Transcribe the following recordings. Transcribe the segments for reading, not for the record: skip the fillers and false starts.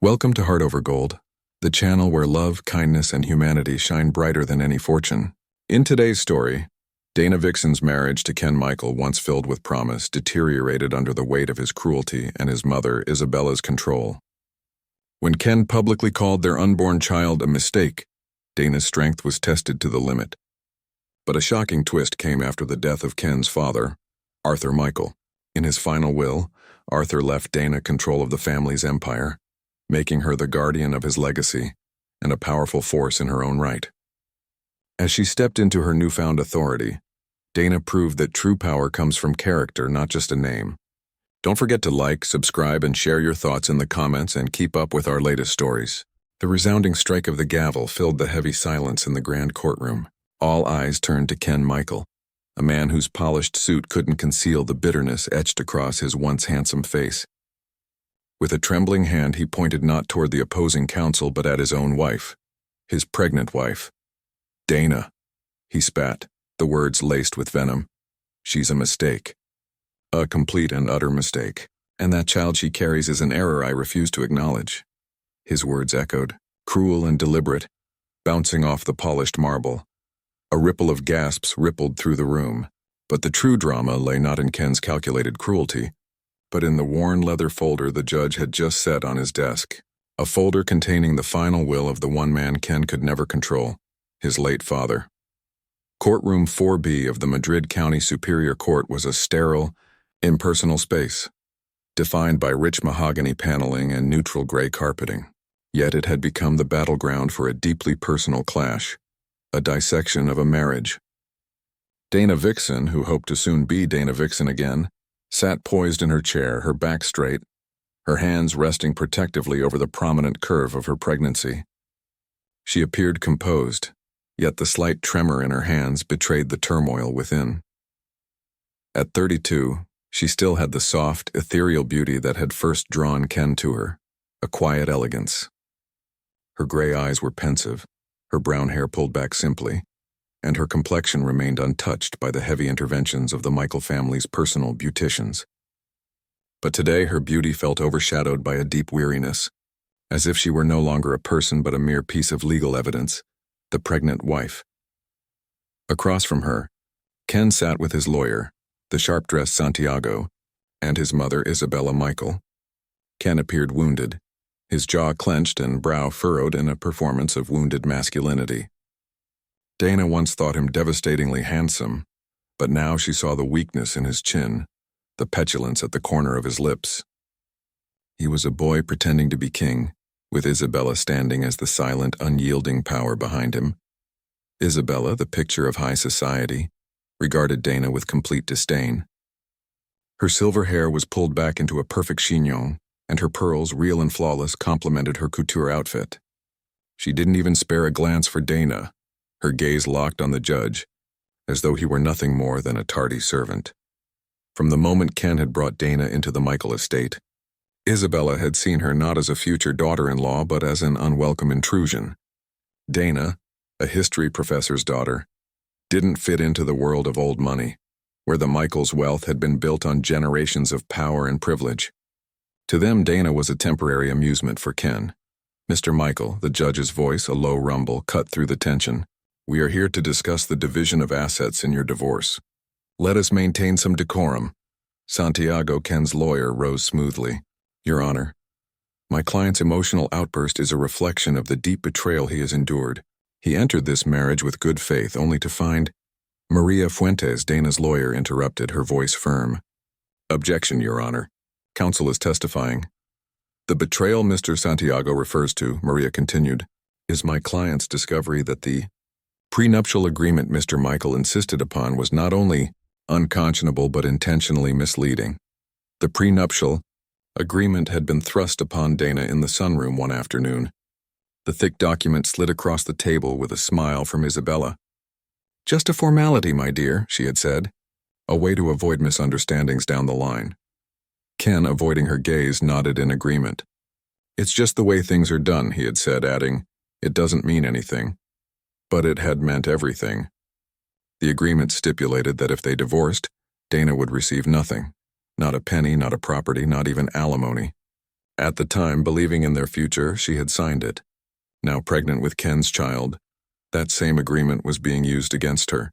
Welcome to Heart Over Gold, the channel where love, kindness, and humanity shine brighter than any fortune. In today's story, Dana Vixen's marriage to Ken Michael, once filled with promise, deteriorated under the weight of his cruelty and his mother, Isabella's, control. When Ken publicly called their unborn child a mistake, Dana's strength was tested to the limit. But a shocking twist came after the death of Ken's father, Arthur Michael. In his final will, Arthur left Dana control of the family's empire, making her the guardian of his legacy and a powerful force in her own right. As she stepped into her newfound authority, Dana proved that true power comes from character, not just a name. Don't forget to like, subscribe, and share your thoughts in the comments, and keep up with our latest stories. The resounding strike of the gavel filled the heavy silence in the grand courtroom. All eyes turned to Ken Michael, a man whose polished suit couldn't conceal the bitterness etched across his once handsome face. With a trembling hand, he pointed not toward the opposing counsel but at his own wife, his pregnant wife. "Dana," he spat, the words laced with venom. "She's a mistake. A complete and utter mistake. And that child she carries is an error I refuse to acknowledge." His words echoed, cruel and deliberate, bouncing off the polished marble. A ripple of gasps rippled through the room, but the true drama lay not in Ken's calculated cruelty, but in the worn leather folder the judge had just set on his desk, a folder containing the final will of the one man Ken could never control, his late father. Courtroom 4B of the Madrid County Superior Court was a sterile, impersonal space, defined by rich mahogany paneling and neutral gray carpeting. Yet it had become the battleground for a deeply personal clash, a dissection of a marriage. Dana Vixen, who hoped to soon be Dana Vixen again, sat poised in her chair, her back straight, her hands resting protectively over the prominent curve of her pregnancy. She appeared composed, yet the slight tremor in her hands betrayed the turmoil within. At 32, she still had the soft, ethereal beauty that had first drawn Ken to her, a quiet elegance. Her gray eyes were pensive, her brown hair pulled back simply, and her complexion remained untouched by the heavy interventions of the Michael family's personal beauticians. But today her beauty felt overshadowed by a deep weariness, as if she were no longer a person but a mere piece of legal evidence, the pregnant wife. Across from her, Ken sat with his lawyer, the sharp-dressed Santiago, and his mother, Isabella Michael. Ken appeared wounded, his jaw clenched and brow furrowed in a performance of wounded masculinity. Dana once thought him devastatingly handsome, but now she saw the weakness in his chin, the petulance at the corner of his lips. He was a boy pretending to be king, with Isabella standing as the silent, unyielding power behind him. Isabella, the picture of high society, regarded Dana with complete disdain. Her silver hair was pulled back into a perfect chignon, and her pearls, real and flawless, complemented her couture outfit. She didn't even spare a glance for Dana, her gaze locked on the judge, as though he were nothing more than a tardy servant. From the moment Ken had brought Dana into the Michael estate, Isabella had seen her not as a future daughter-in-law but as an unwelcome intrusion. Dana, a history professor's daughter, didn't fit into the world of old money, where the Michaels' wealth had been built on generations of power and privilege. To them, Dana was a temporary amusement for Ken. "Mr. Michael," the judge's voice, a low rumble, cut through the tension. "We are here to discuss the division of assets in your divorce. Let us maintain some decorum." Santiago, Ken's lawyer, rose smoothly. "Your Honor, my client's emotional outburst is a reflection of the deep betrayal he has endured. He entered this marriage with good faith, only to find—" Maria Fuentes, Dana's lawyer, interrupted, her voice firm. "Objection, Your Honor. Counsel is testifying." "The betrayal Mr. Santiago refers to," Maria continued, "is my client's discovery that the prenuptial agreement Mr. Michael insisted upon was not only unconscionable but intentionally misleading. The prenuptial agreement had been thrust upon Dana in the sunroom one afternoon." The thick document slid across the table with a smile from Isabella. "Just a formality, my dear," she had said, a way to avoid misunderstandings down the line. Ken, avoiding her gaze, nodded in agreement. "It's just the way things are done," he had said, adding, "It doesn't mean anything." But it had meant everything. The agreement stipulated that if they divorced, Dana would receive nothing. Not a penny, not a property, not even alimony. At the time, believing in their future, she had signed it. Now pregnant with Ken's child, that same agreement was being used against her.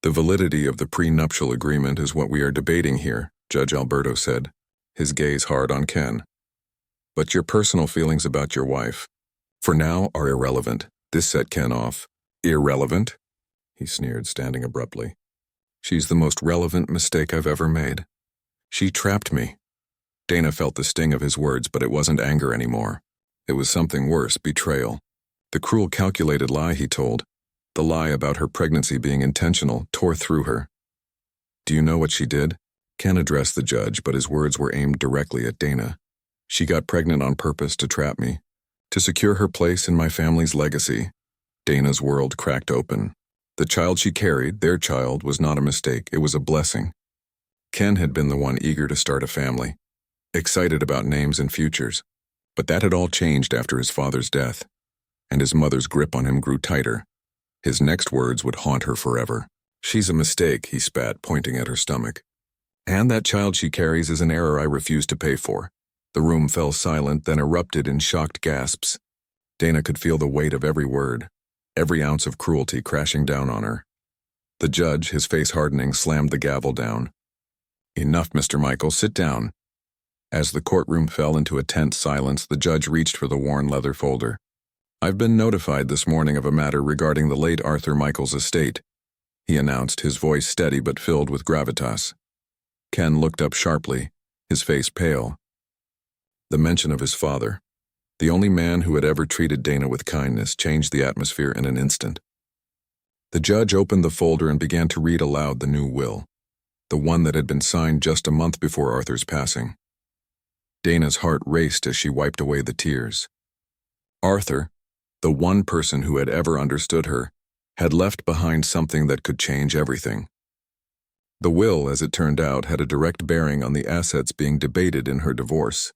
The validity of the prenuptial agreement is what we are debating here, Judge Alberto said, his gaze hard on Ken. But your personal feelings about your wife, for now, are irrelevant. This set Ken off. Irrelevant? He sneered, standing abruptly. She's the most relevant mistake I've ever made. She trapped me. Dana felt the sting of his words, but it wasn't anger anymore. It was something worse, betrayal. The cruel, calculated lie he told, the lie about her pregnancy being intentional, tore through her. Do you know what she did? Ken addressed the judge, but his words were aimed directly at Dana. She got pregnant on purpose to trap me, to secure her place in my family's legacy. Dana's world cracked open. The child she carried, their child, was not a mistake, it was a blessing. Ken had been the one eager to start a family, excited about names and futures. But that had all changed after his father's death, and his mother's grip on him grew tighter. His next words would haunt her forever. She's a mistake, he spat, pointing at her stomach. And that child she carries is an error I refuse to pay for. The room fell silent, then erupted in shocked gasps. Dana could feel the weight of every word, every ounce of cruelty crashing down on her. The judge, his face hardening, slammed the gavel down. Enough, Mr. Michael, sit down. As the courtroom fell into a tense silence, the judge reached for the worn leather folder. I've been notified this morning of a matter regarding the late Arthur Michael's estate, he announced, his voice steady but filled with gravitas. Ken looked up sharply, his face pale. The mention of his father, the only man who had ever treated Dana with kindness, changed the atmosphere in an instant. The judge opened the folder and began to read aloud the new will, the one that had been signed just a month before Arthur's passing. Dana's heart raced as she wiped away the tears. Arthur, the one person who had ever understood her, had left behind something that could change everything. The will, as it turned out, had a direct bearing on the assets being debated in her divorce.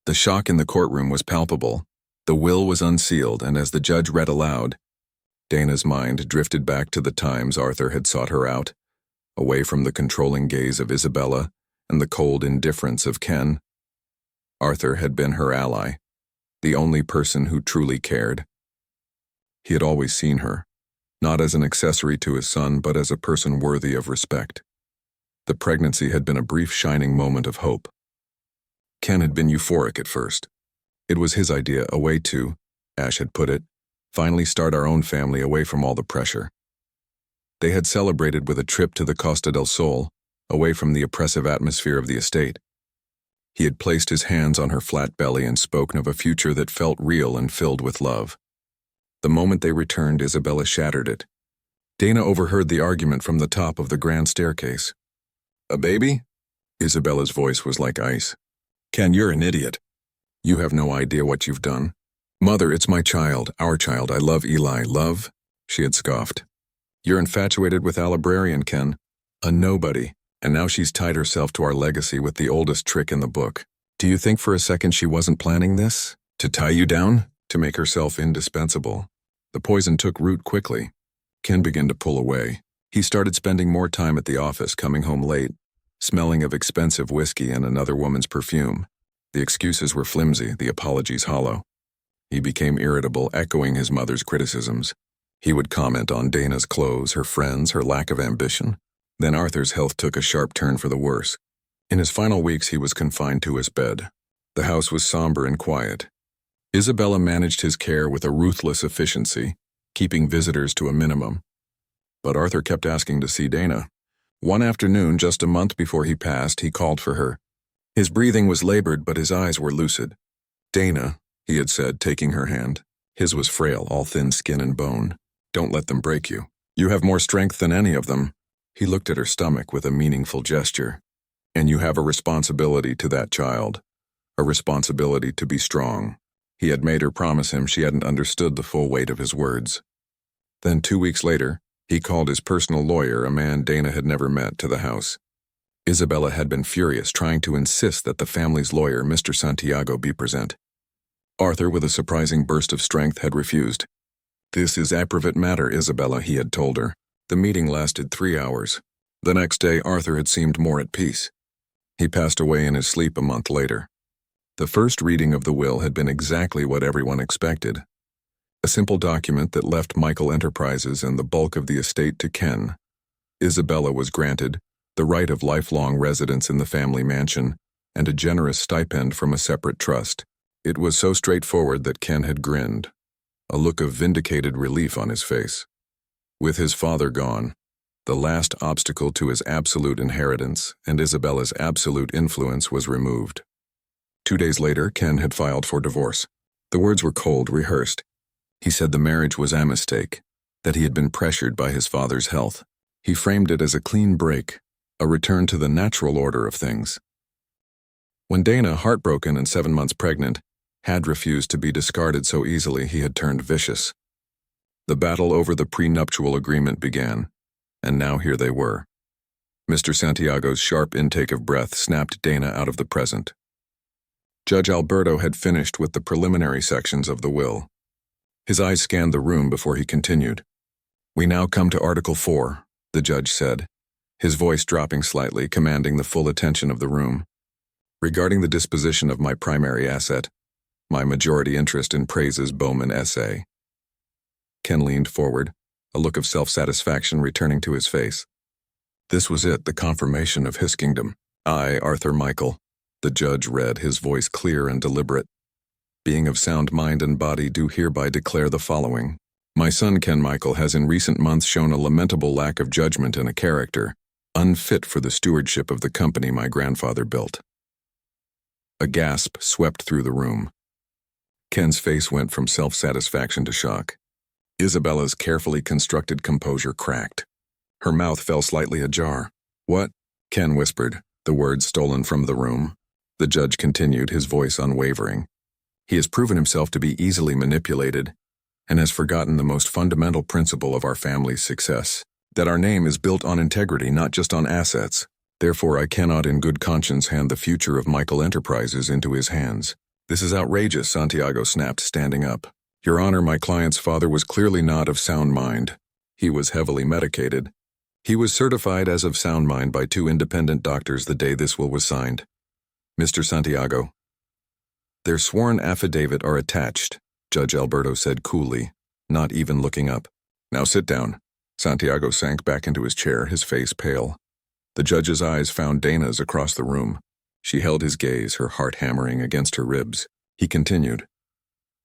The shock in the courtroom was palpable. The will was unsealed, and as the judge read aloud, Dana's mind drifted back to the times Arthur had sought her out, away from the controlling gaze of Isabella and the cold indifference of Ken. Arthur had been her ally, the only person who truly cared. He had always seen her, not as an accessory to his son, but as a person worthy of respect. The pregnancy had been a brief shining moment of hope. Ken had been euphoric at first. It was his idea, a way to, Ash had put it, finally start our own family away from all the pressure. They had celebrated with a trip to the Costa del Sol, away from the oppressive atmosphere of the estate. He had placed his hands on her flat belly and spoken of a future that felt real and filled with love. The moment they returned, Isabella shattered it. Dana overheard the argument from the top of the grand staircase. A baby? Isabella's voice was like ice. Ken, you're an idiot. You have no idea what you've done. Mother, it's my child, our child. I love Eli. Love? She had scoffed. You're infatuated with a librarian, Ken. A nobody. And now she's tied herself to our legacy with the oldest trick in the book. Do you think for a second she wasn't planning this? To tie you down? To make herself indispensable? The poison took root quickly. Ken began to pull away. He started spending more time at the office, coming home late, smelling of expensive whiskey and another woman's perfume. The excuses were flimsy, the apologies hollow. He became irritable, echoing his mother's criticisms. He would comment on Dana's clothes, her friends, her lack of ambition. Then Arthur's health took a sharp turn for the worse. In his final weeks, he was confined to his bed. The house was somber and quiet. Isabella managed his care with a ruthless efficiency, keeping visitors to a minimum. But Arthur kept asking to see Dana. One afternoon, just a month before he passed, he called for her. His breathing was labored, but his eyes were lucid. Dana, he had said, taking her hand. His was frail, all thin skin and bone. Don't let them break you. You have more strength than any of them. He looked at her stomach with a meaningful gesture. And you have a responsibility to that child. A responsibility to be strong. He had made her promise him she hadn't understood the full weight of his words. Then 2 weeks later, he called his personal lawyer, a man Dana had never met, to the house. Isabella had been furious, trying to insist that the family's lawyer, Mr. Santiago, be present. Arthur, with a surprising burst of strength, had refused. This is a private matter, Isabella, he had told her. The meeting lasted 3 hours. The next day, Arthur had seemed more at peace. He passed away in his sleep a month later. The first reading of the will had been exactly what everyone expected. A simple document that left Michael Enterprises and the bulk of the estate to Ken. Isabella was granted the right of lifelong residence in the family mansion and a generous stipend from a separate trust. It was so straightforward that Ken had grinned, a look of vindicated relief on his face. With his father gone, the last obstacle to his absolute inheritance and Isabella's absolute influence was removed. 2 days later, Ken had filed for divorce. The words were cold, rehearsed. He said the marriage was a mistake, that he had been pressured by his father's health. He framed it as a clean break, a return to the natural order of things. When Dana, heartbroken and 7 months pregnant, had refused to be discarded so easily, he had turned vicious. The battle over the prenuptial agreement began, and now here they were. Mr. Santiago's sharp intake of breath snapped Dana out of the present. Judge Alberto had finished with the preliminary sections of the will. His eyes scanned the room before he continued. "We now come to Article 4, the judge said, his voice dropping slightly, commanding the full attention of the room. Regarding the disposition of my primary asset, my majority interest in Praise's Bowman essay." Ken leaned forward, a look of self-satisfaction returning to his face. This was it, the confirmation of his kingdom. "I, Arthur Michael," the judge read, his voice clear and deliberate, "being of sound mind and body, do hereby declare the following. My son Ken Michael has in recent months shown a lamentable lack of judgment and a character, unfit for the stewardship of the company my grandfather built." A gasp swept through the room. Ken's face went from self-satisfaction to shock. Isabella's carefully constructed composure cracked. Her mouth fell slightly ajar. "What?" Ken whispered, the words stolen from the room. The judge continued, his voice unwavering. "He has proven himself to be easily manipulated and has forgotten the most fundamental principle of our family's success, that our name is built on integrity, not just on assets. Therefore, I cannot in good conscience hand the future of Michael Enterprises into his hands." "This is outrageous," Santiago snapped, standing up. "Your Honor, my client's father was clearly not of sound mind. He was heavily medicated. He was certified as of sound mind by 2 independent doctors the day this will was signed. Mr. Santiago." "Their sworn affidavit are attached," Judge Alberto said coolly, not even looking up. "Now sit down." Santiago sank back into his chair, his face pale. The judge's eyes found Dana's across the room. She held his gaze, her heart hammering against her ribs. He continued,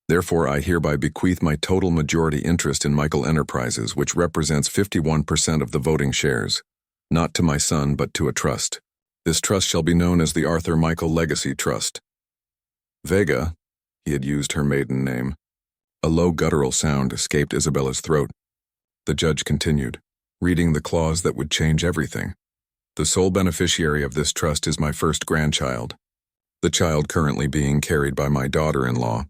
"Therefore, I hereby bequeath my total majority interest in Michael Enterprises, which represents 51% of the voting shares, not to my son but to a trust. This trust shall be known as the Arthur Michael Legacy Trust." Vega, he had used her maiden name. A low guttural sound escaped Isabella's throat. The judge continued, reading the clause that would change everything. "The sole beneficiary of this trust is my first grandchild, the child currently being carried by my daughter-in-law,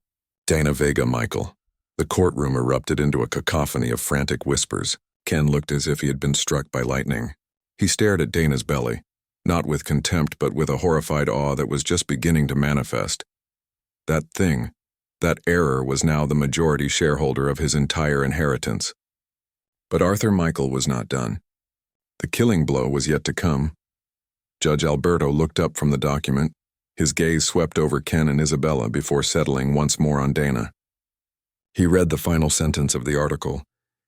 Dana Vega Michael." The courtroom erupted into a cacophony of frantic whispers. Ken looked as if he had been struck by lightning. He stared at Dana's belly, not with contempt but with a horrified awe that was just beginning to manifest. That thing, that error, was now the majority shareholder of his entire inheritance. But Arthur Michael was not done. The killing blow was yet to come. Judge Alberto looked up from the document. His gaze swept over Ken and Isabella before settling once more on Dana. He read the final sentence of the article,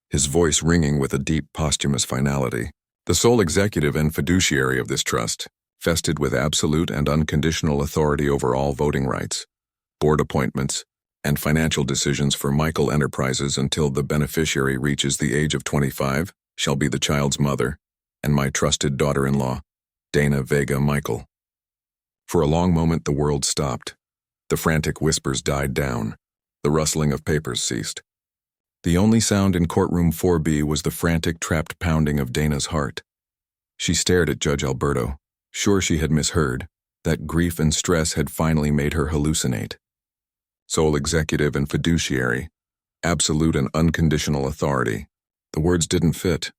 his voice ringing with a deep posthumous finality. "The sole executive and fiduciary of this trust, vested with absolute and unconditional authority over all voting rights, board appointments, and financial decisions for Michael Enterprises until the beneficiary reaches the age of 25, shall be the child's mother and my trusted daughter-in-law, Dana Vega Michael." For a long moment the world stopped. The frantic whispers died down. The rustling of papers ceased. The only sound in courtroom 4B was the frantic, trapped pounding of Dana's heart. She stared at Judge Alberto, sure she had misheard, that grief and stress had finally made her hallucinate. Sole executive and fiduciary, absolute and unconditional authority. The words didn't fit.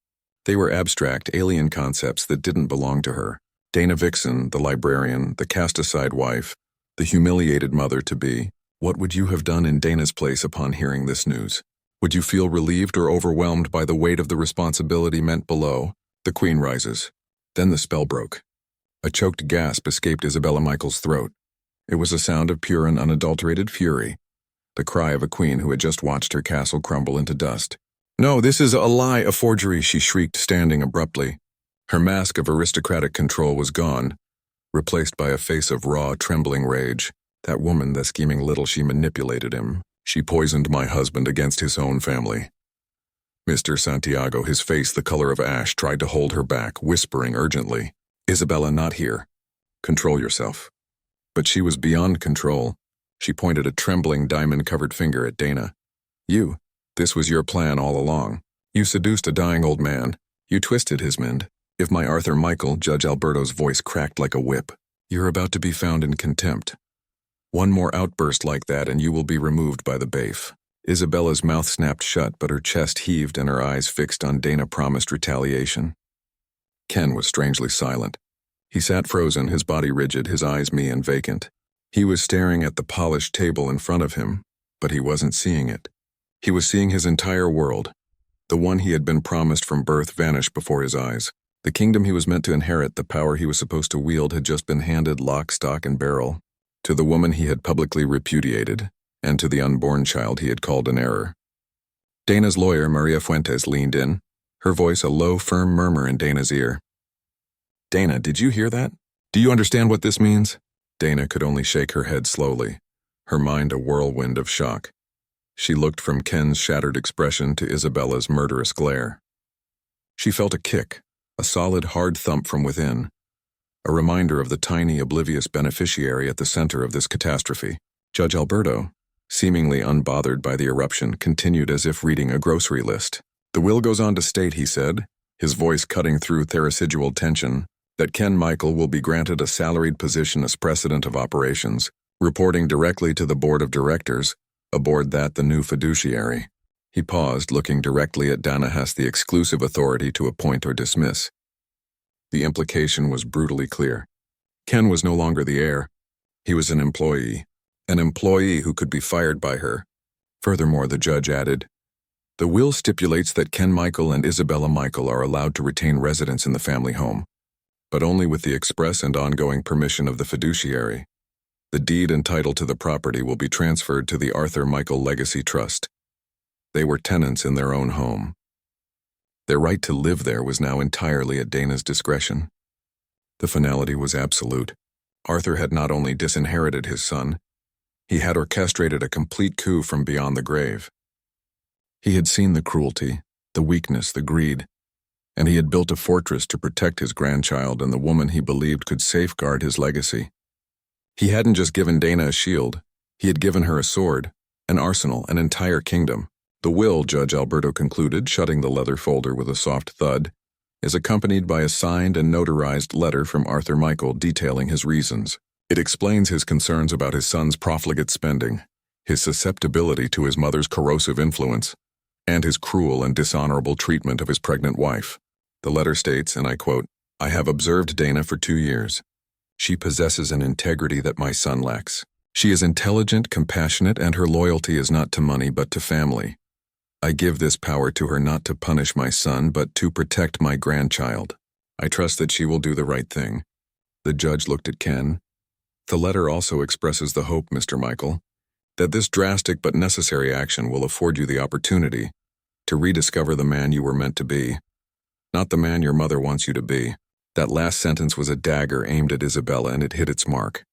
They were abstract, alien concepts that didn't belong to her. Dana Vixen, the librarian, the cast-aside wife, the humiliated mother-to-be. What would you have done in Dana's place upon hearing this news? Would you feel relieved or overwhelmed by the weight of the responsibility meant below? The Queen rises. Then the spell broke. A choked gasp escaped Isabella Michael's throat. It was a sound of pure and unadulterated fury, the cry of a queen who had just watched her castle crumble into dust. "No, this is a lie, a forgery," she shrieked, standing abruptly. Her mask of aristocratic control was gone, replaced by a face of raw, trembling rage. That woman, the scheming little, she manipulated him. She poisoned my husband against his own family. Mr. Santiago, his face the color of ash, tried to hold her back, whispering urgently, "Isabella, not here. Control yourself." But she was beyond control. She pointed a trembling, diamond-covered finger at Dana. This was your plan all along. You seduced a dying old man. You twisted his mind. If my Arthur Michael," Judge Alberto's voice cracked like a whip, "you're about to be found in contempt. One more outburst like that and you will be removed by the bailiff." Isabella's mouth snapped shut, but her chest heaved and her eyes fixed on Dana promised retaliation. Ken was strangely silent. He sat frozen, his body rigid, his eyes me and vacant. He was staring at the polished table in front of him, but he wasn't seeing it. He was seeing his entire world. The one he had been promised from birth vanished before his eyes. The kingdom he was meant to inherit, the power he was supposed to wield, had just been handed lock, stock, and barrel to the woman he had publicly repudiated, and to the unborn child he had called an error. Dana's lawyer, Maria Fuentes, leaned in, her voice a low, firm murmur in Dana's ear. "Dana, did you hear that? Do you understand what this means?" Dana could only shake her head slowly, her mind a whirlwind of shock. She looked from Ken's shattered expression to Isabella's murderous glare. She felt a kick, a solid, hard thump from within, a reminder of the tiny, oblivious beneficiary at the center of this catastrophe. Judge Alberto, seemingly unbothered by the eruption, continued as if reading a grocery list. "The will goes on to state," he said, his voice cutting through the residual tension, "that Ken Michael will be granted a salaried position as president of operations, reporting directly to the board of directors, aboard that the new fiduciary." He paused, looking directly at Dana, has the exclusive authority to appoint or dismiss. The implication was brutally clear. Ken was no longer the heir. He was an employee who could be fired by her. Furthermore, the judge added, "The will stipulates that Ken Michael and Isabella Michael are allowed to retain residence in the family home, but only with the express and ongoing permission of the fiduciary. The deed and title to the property will be transferred to the Arthur Michael Legacy Trust. They were tenants in their own home. Their right to live there was now entirely at Dana's discretion." The finality was absolute. Arthur had not only disinherited his son, he had orchestrated a complete coup from beyond the grave. He had seen the cruelty, the weakness, the greed, and he had built a fortress to protect his grandchild and the woman he believed could safeguard his legacy. He hadn't just given Dana a shield, he had given her a sword, an arsenal, an entire kingdom. The will, Judge Alberto concluded, shutting the leather folder with a soft thud, is accompanied by a signed and notarized letter from Arthur Michael detailing his reasons. It explains his concerns about his son's profligate spending, his susceptibility to his mother's corrosive influence, and his cruel and dishonorable treatment of his pregnant wife. The letter states, and I quote, "I have observed Dana for 2 years. She possesses an integrity that my son lacks. She is intelligent, compassionate, and her loyalty is not to money but to family. I give this power to her not to punish my son, but to protect my grandchild. I trust that she will do the right thing." The judge looked at Ken. "The letter also expresses the hope, Mr. Michael, that this drastic but necessary action will afford you the opportunity to rediscover the man you were meant to be, not the man your mother wants you to be." That last sentence was a dagger aimed at Isabella, and it hit its mark.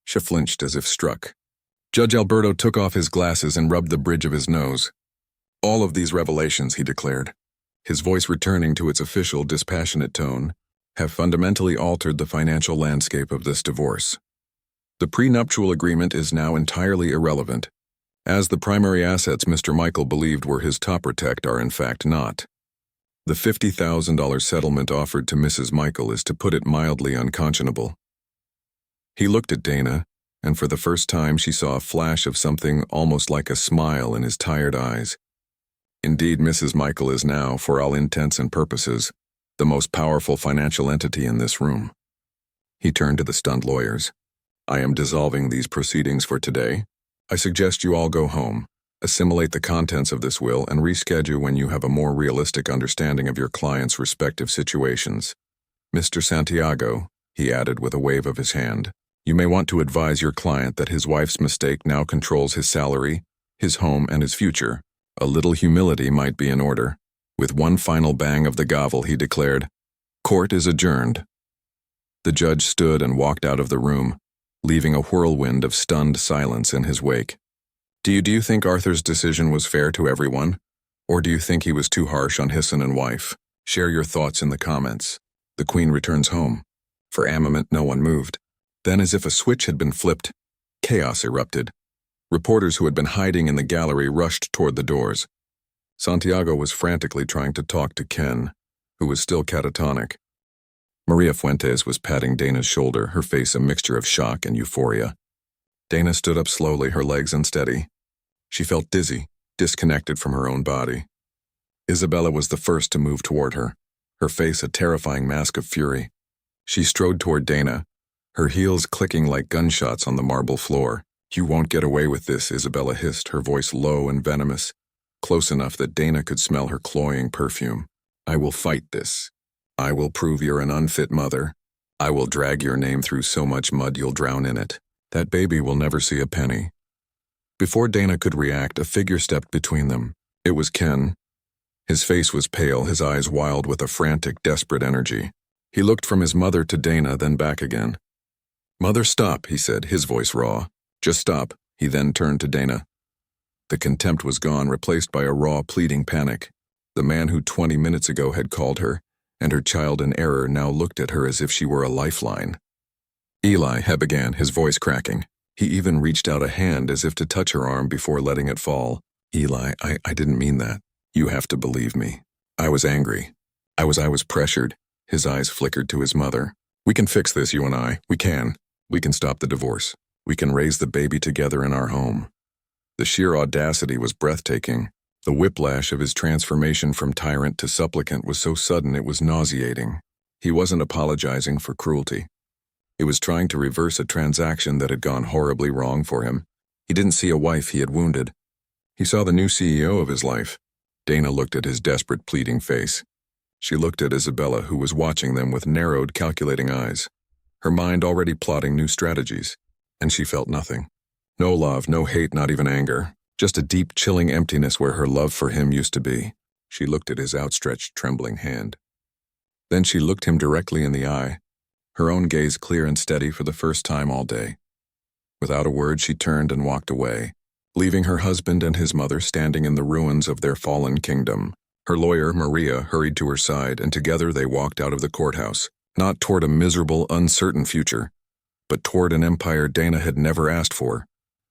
She flinched as if struck. Judge Alberto took off his glasses and rubbed the bridge of his nose. "All of these revelations," he declared, his voice returning to its official, dispassionate tone, "have fundamentally altered the financial landscape of this divorce. The prenuptial agreement is now entirely irrelevant, as the primary assets Mr. Michael believed were his to protect are in fact not. The $50,000 settlement offered to Mrs. Michael is, to put it mildly, unconscionable." He looked at Dana, and for the first time she saw a flash of something almost like a smile in his tired eyes. Indeed, Mrs. Michael is now, for all intents and purposes, the most powerful financial entity in this room. He turned to the stunned lawyers. "I am dissolving these proceedings for today. I suggest you all go home, assimilate the contents of this will, and reschedule when you have a more realistic understanding of your clients' respective situations. Mr. Santiago," he added with a wave of his hand, You may want to advise your client that his wife's mistake now controls his salary, his home, and his future. A little humility might be in order. With one final bang of the gavel, he declared, "Court is adjourned." The judge stood and walked out of the room, leaving a whirlwind of stunned silence in his wake. Do you think Arthur's decision was fair to everyone? Or do you think he was too harsh on Hisson and wife? Share your thoughts in the comments. The Queen returns home. For a moment, no one moved. Then, as if a switch had been flipped, chaos erupted. Reporters who had been hiding in the gallery rushed toward the doors. Santiago was frantically trying to talk to Ken, who was still catatonic. Maria Fuentes was patting Dana's shoulder, her face a mixture of shock and euphoria. Dana stood up slowly, her legs unsteady. She felt dizzy, disconnected from her own body. Isabella was the first to move toward her, her face a terrifying mask of fury. She strode toward Dana, her heels clicking like gunshots on the marble floor. "You won't get away with this," Isabella hissed, her voice low and venomous, close enough that Dana could smell her cloying perfume. "I will fight this. I will prove you're an unfit mother. I will drag your name through so much mud you'll drown in it. That baby will never see a penny." Before Dana could react, a figure stepped between them. It was Ken. His face was pale, his eyes wild with a frantic, desperate energy. He looked from his mother to Dana, then back again. "Mother, stop," he said, his voice raw. "Just stop." He then turned to Dana. The contempt was gone, replaced by a raw, pleading panic. The man who 20 minutes ago had called her, and her child in error, now looked at her as if she were a lifeline. "Eli," he began, his voice cracking. He even reached out a hand as if to touch her arm before letting it fall. "Eli, I didn't mean that. You have to believe me. I was angry. I was pressured." His eyes flickered to his mother. "We can fix this, you and I. We can. We can stop the divorce. We can raise the baby together in our home." The sheer audacity was breathtaking. The whiplash of his transformation from tyrant to supplicant was so sudden it was nauseating. He wasn't apologizing for cruelty. He was trying to reverse a transaction that had gone horribly wrong for him. He didn't see a wife he had wounded. He saw the new CEO of his life. Dana looked at his desperate, pleading face. She looked at Isabella, who was watching them with narrowed, calculating eyes, her mind already plotting new strategies, and she felt nothing. No love, no hate, not even anger. Just a deep, chilling emptiness where her love for him used to be. She looked at his outstretched, trembling hand. Then she looked him directly in the eye, her own gaze clear and steady for the first time all day. Without a word, she turned and walked away, leaving her husband and his mother standing in the ruins of their fallen kingdom. Her lawyer, Maria, hurried to her side, and together they walked out of the courthouse, not toward a miserable, uncertain future, but toward an empire Dana had never asked for,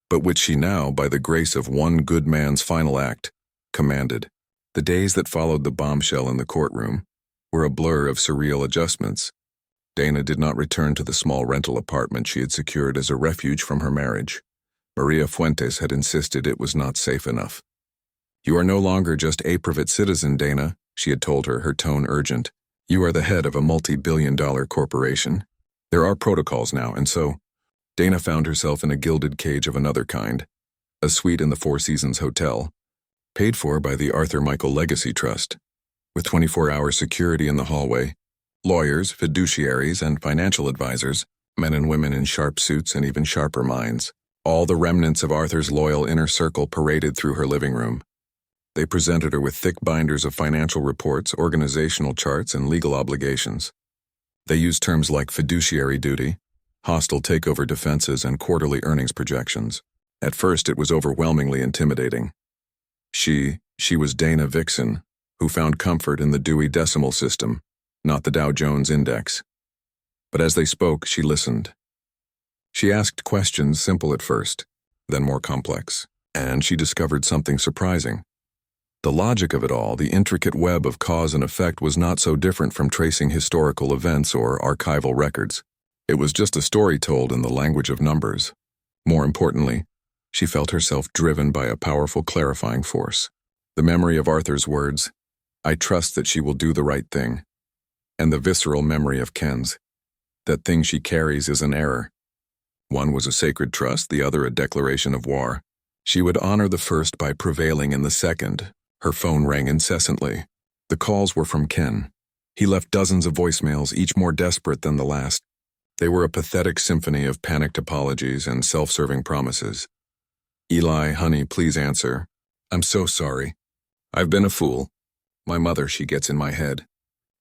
but which she now, by the grace of one good man's final act, commanded. The days that followed the bombshell in the courtroom were a blur of surreal adjustments. Dana did not return to the small rental apartment she had secured as a refuge from her marriage. Maria Fuentes had insisted it was not safe enough. "You are no longer just a private citizen, Dana," she had told her, her tone urgent. "You are the head of a multi-billion-dollar corporation. There are protocols now, and so..." Dana found herself in a gilded cage of another kind, a suite in the Four Seasons Hotel, paid for by the Arthur Michael Legacy Trust, with 24-hour security in the hallway, lawyers, fiduciaries, and financial advisors, men and women in sharp suits and even sharper minds. All the remnants of Arthur's loyal inner circle paraded through her living room. They presented her with thick binders of financial reports, organizational charts, and legal obligations. They used terms like fiduciary duty, hostile takeover defenses, and quarterly earnings projections. At first, it was overwhelmingly intimidating. She was Dana Vixen, who found comfort in the Dewey Decimal System, not the Dow Jones Index. But as they spoke, she listened. She asked questions simple at first, then more complex, and she discovered something surprising. The logic of it all, the intricate web of cause and effect, was not so different from tracing historical events or archival records. It was just a story told in the language of numbers. More importantly, she felt herself driven by a powerful clarifying force. The memory of Arthur's words, "I trust that she will do the right thing," and the visceral memory of Ken's, "That thing she carries is an error." One was a sacred trust, the other a declaration of war. She would honor the first by prevailing in the second. Her phone rang incessantly. The calls were from Ken. He left dozens of voicemails, each more desperate than the last. They were a pathetic symphony of panicked apologies and self-serving promises. Eli, honey, please answer. I'm so sorry. I've been a fool. My mother, she gets in my head.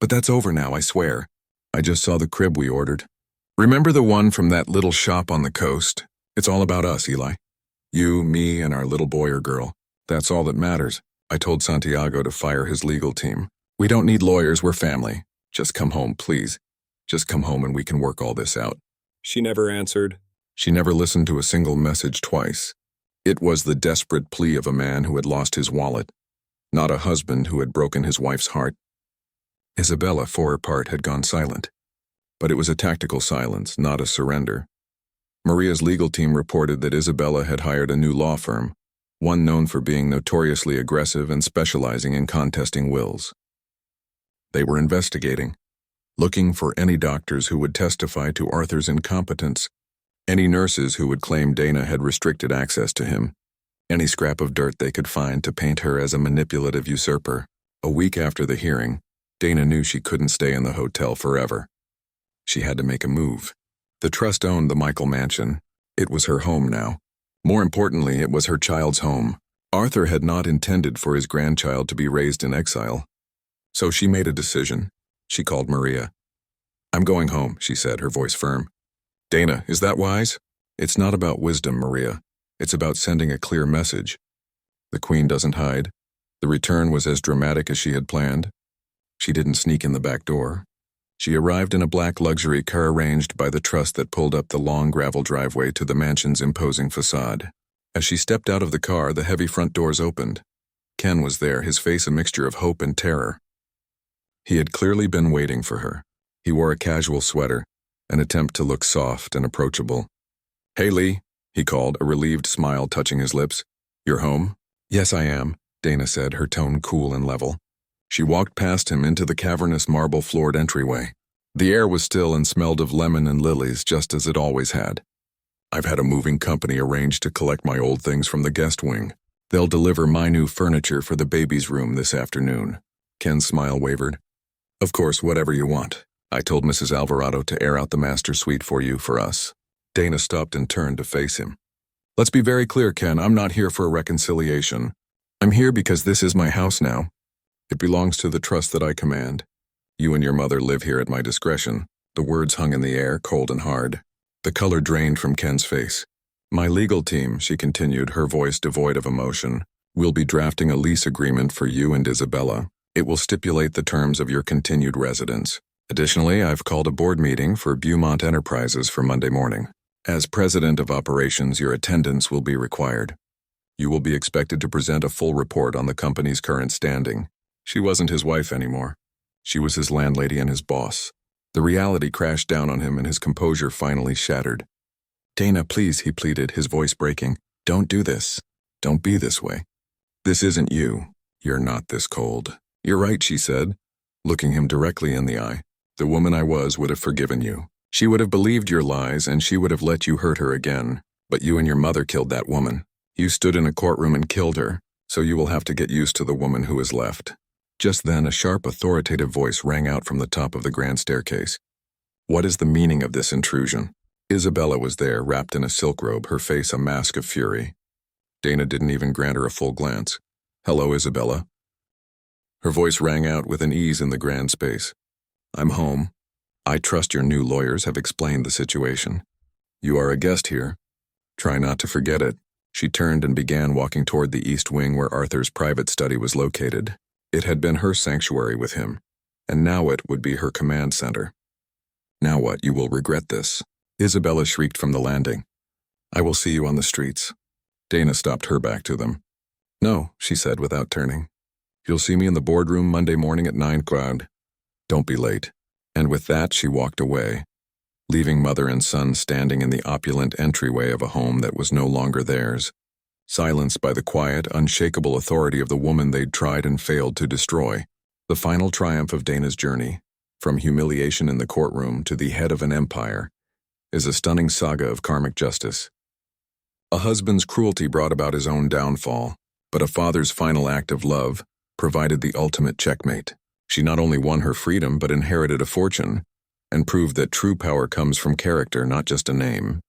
But that's over now, I swear. I just saw the crib we ordered. Remember the one from that little shop on the coast? It's all about us, Eli. You, me, and our little boy or girl. That's all that matters. I told Santiago to fire his legal team. We don't need lawyers, we're family. Just come home, please. Just come home and we can work all this out. She never answered. She never listened to a single message twice. It was the desperate plea of a man who had lost his wallet, not a husband who had broken his wife's heart. Isabella, for her part, had gone silent. But it was a tactical silence, not a surrender. Maria's legal team reported that Isabella had hired a new law firm, one known for being notoriously aggressive and specializing in contesting wills. They were investigating, looking for any doctors who would testify to Arthur's incompetence, any nurses who would claim Dana had restricted access to him, any scrap of dirt they could find to paint her as a manipulative usurper. A week after the hearing, Dana knew she couldn't stay in the hotel forever. She had to make a move. The trust owned the Michael mansion. It was her home now. More importantly, it was her child's home. Arthur had not intended for his grandchild to be raised in exile. So she made a decision. She called Maria. I'm going home, she said, her voice firm. Dana, is that wise? It's not about wisdom, Maria. It's about sending a clear message. The Queen doesn't hide. The return was as dramatic as she had planned. She didn't sneak in the back door. She arrived in a black luxury car arranged by the trust that pulled up the long gravel driveway to the mansion's imposing facade. As she stepped out of the car, the heavy front doors opened. Ken was there, his face a mixture of hope and terror. He had clearly been waiting for her. He wore a casual sweater, an attempt to look soft and approachable. Hey, Lee, he called, a relieved smile touching his lips. You're home? Yes, I am, Dana said, her tone cool and level. She walked past him into the cavernous marble-floored entryway. The air was still and smelled of lemon and lilies just as it always had. I've had a moving company arrange to collect my old things from the guest wing. They'll deliver my new furniture for the baby's room this afternoon. Ken's smile wavered. Of course, whatever you want. I told Mrs. Alvarado to air out the master suite for us. Dana stopped and turned to face him. Let's be very clear, Ken, I'm not here for a reconciliation. I'm here because this is my house now. It belongs to the trust that I command. You and your mother live here at my discretion. The words hung in the air, cold and hard. The color drained from Ken's face. My legal team, she continued, her voice devoid of emotion, will be drafting a lease agreement for you and Isabella. It will stipulate the terms of your continued residence. Additionally, I've called a board meeting for Beaumont Enterprises for Monday morning. As president of operations, your attendance will be required. You will be expected to present a full report on the company's current standing. She wasn't his wife anymore. She was his landlady and his boss. The reality crashed down on him and his composure finally shattered. Dana, please, he pleaded, his voice breaking. Don't do this. Don't be this way. This isn't you. You're not this cold. You're right, she said, looking him directly in the eye. The woman I was would have forgiven you. She would have believed your lies and she would have let you hurt her again. But you and your mother killed that woman. You stood in a courtroom and killed her, so you will have to get used to the woman who is left. Just then, a sharp, authoritative voice rang out from the top of the grand staircase. What is the meaning of this intrusion? Isabella was there, wrapped in a silk robe, her face a mask of fury. Dana didn't even grant her a full glance. Hello, Isabella. Her voice rang out with an ease in the grand space. I'm home. I trust your new lawyers have explained the situation. You are a guest here. Try not to forget it. She turned and began walking toward the east wing where Arthur's private study was located. It had been her sanctuary with him, and now it would be her command center. Now what? You will regret this. Isabella shrieked from the landing. I will see you on the streets. Dana stopped her back to them. No, she said without turning. You'll see me in the boardroom Monday morning at 9 o'clock. Don't be late. And with that, she walked away, leaving mother and son standing in the opulent entryway of a home that was no longer theirs, silenced by the quiet, unshakable authority of the woman they'd tried and failed to destroy. The final triumph of Dana's journey, from humiliation in the courtroom to the head of an empire, is a stunning saga of karmic justice. A husband's cruelty brought about his own downfall, but a father's final act of love provided the ultimate checkmate. She not only won her freedom but inherited a fortune, and proved that true power comes from character, not just a name.